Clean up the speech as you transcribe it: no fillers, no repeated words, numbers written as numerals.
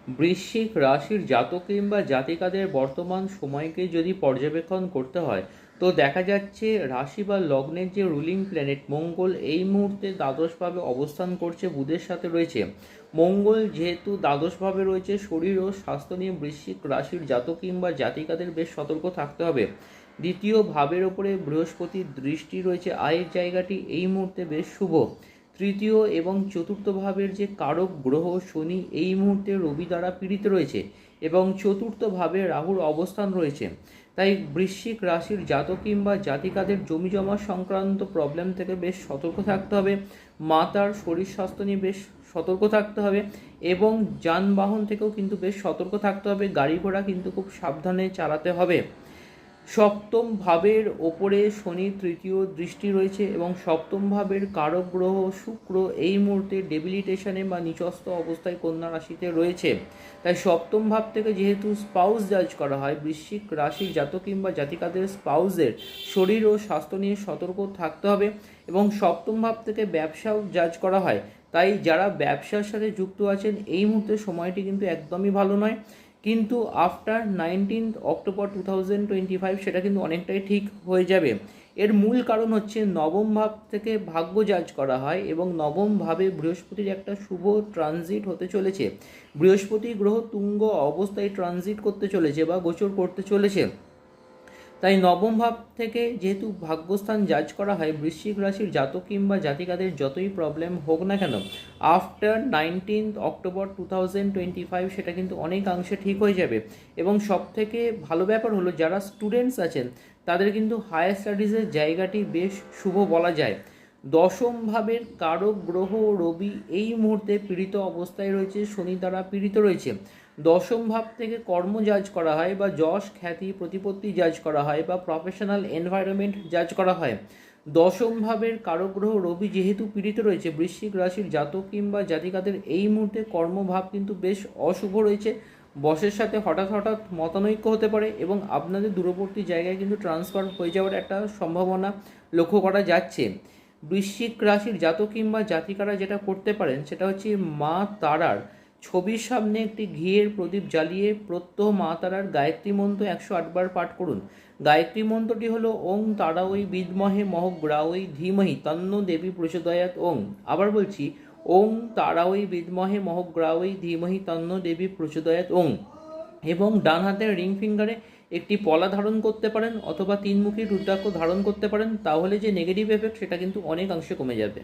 বৃশ্চিক রাশির জাতক কিংবা জাতিকাদের বর্তমান সময়কে যদি পর্যবেক্ষণ করতে হয়, তো দেখা যাচ্ছে রাশি বা লগ্নের যে রুলিং প্ল্যানেট মঙ্গল এই মুহূর্তে দ্বাদশভাবে অবস্থান করছে, বুধের সাথে রয়েছে। মঙ্গল যেহেতু দ্বাদশভাবে রয়েছে, শরীর ও স্বাস্থ্য নিয়ে বৃশ্চিক রাশির জাতক কিংবা জাতিকাদের বেশ সতর্ক থাকতে হবে। দ্বিতীয় ভাবের ওপরে বৃহস্পতির দৃষ্টি রয়েছে, আয়ের জায়গাটি এই মুহূর্তে বেশ শুভ। তৃতীয় এবং চতুর্থ ভাবের যে কারক গ্রহ শনি এই মুহূর্তে রবি দ্বারা পীড়িত রয়েছে এবং চতুর্থ ভাবে রাহুর অবস্থান রয়েছে। তাই বৃশ্চিক রাশির জাতক কিংবা জাতিকাদের জমি জমা সংক্রান্ত প্রবলেম থেকে বেশ সতর্ক থাকতে হবে। মাতার শরীর স্বাস্থ্য নিয়ে বেশ সতর্ক থাকতে হবে এবং যানবাহন থেকেও কিন্তু বেশ সতর্ক থাকতে হবে। গাড়ি ঘোড়া কিন্তু খুব সাবধানে চালাতে হবে। সপ্তম ভাবের ওপরে শনির তৃতীয় দৃষ্টি রয়েছে এবং সপ্তম ভাবের কারক গ্রহ শুক্র এই মুহূর্তে ডেবিলিটেশনে বা নিচস্থ অবস্থায় কন্যা রাশিতে রয়েছে। তাই সপ্তম ভাব থেকে যেহেতু স্পাউস জাজ করা হয়, বৃশ্চিক রাশির জাতক কিংবা জাতিকাদের স্পাউসের শরীর ও স্বাস্থ্য নিয়ে সতর্ক থাকতে হবে এবং সপ্তম ভাব থেকে ব্যবসাও জাজ করা হয়। তাই যারা ব্যবসার সাথে যুক্ত আছেন এই মুহূর্তে সময়টি কিন্তু একদমই ভালো নয়, কিন্তু আফটার 19 অক্টোবর 2025 সেটা কিন্তু অনেকটাই ঠিক হয়ে যাবে। এর মূল কারণ হচ্ছে নবম ভাব থেকে ভাগ্য জাজ করা হয় এবং নবম ভাবে বৃহস্পতির একটা শুভ ট্রানজিট হতে চলেছে। বৃহস্পতি গ্রহ তুঙ্গ অবস্থায় ট্রানজিট করতে চলেছে বা গোচর করতে চলেছে। তাই নবম ভাব থেকে যেহেতু ভাগ্যস্থান জাজ করা হয়, বৃশ্চিক রাশির জাতক কিংবা জাতিকাদের যতই প্রবলেম হোক না কেন, আফটার 19 অক্টোবর 2025 সেটা কিন্তু অনেকাংশে ঠিক হয়ে যাবে। এবং সবথেকে ভালো ব্যাপার হলো যারা স্টুডেন্টস আছেন তাদের কিন্তু হায়ার স্টাডিজের জায়গাটি বেশ শুভ বলা যায়। দশম ভাবের কারক গ্রহ রবি এই মুহূর্তে পীড়িত অবস্থায় রয়েছে, শনি দ্বারা পীড়িত রয়েছে। দশম ভাব থেকে কর্ম জাজ করা হয় বা যশ খ্যাতি প্রতিপত্তি জাজ করা হয় বা প্রফেশনাল এনভায়রনমেন্ট জাজ করা হয়। দশম ভাবের কারক গ্রহ রবি যেহেতু পীড়িত রয়েছে, বৃশ্চিক রাশির জাতক কিংবা জাতিকাদের এই মুহূর্তে কর্মভাব কিন্তু বেশ অশুভ রয়েছে। বসের সাথে হঠাৎ হঠাৎ মতানৈক্য হতে পারে এবং আপনাদের দূরবর্তী জায়গায় কিন্তু ট্রান্সফার হয়ে যাওয়ার একটা সম্ভাবনা লক্ষ্য করা যাচ্ছে। বৃশ্চিক রাশির জাতক কিংবা জাতিকারা যেটা করতে পারেন সেটা হচ্ছে মা তারার ছবির সামনে একটি ঘিয়ের প্রদীপ জ্বালিয়ে প্রত্যহ মা তারার গায়ত্রী মন্ত্র 108 বার পাঠ করুন। গায়ত্রী মন্ত্রটি হলো ওং তারাওই বিদ্মহে মহগ্রাওই ধীমহি তন্ন দেবী প্রচোদয়াৎ ওং। আবার বলছি, ওং তারাওই বিদ্মহে মহগ্রাওই ধীমহি তন্ন দেবী প্রচোদয়াৎ ওং। এবং ডান হাতের রিং ফিঙ্গারে একটি পলা ধারণ করতে পারেন অথবা তিনমুখী রুদ্রাক্ষ ধারণ করতে পারেন, তাহলে যে নেগেটিভ এফেক্ট সেটা কিন্তু অনেকাংশে কমে যাবে।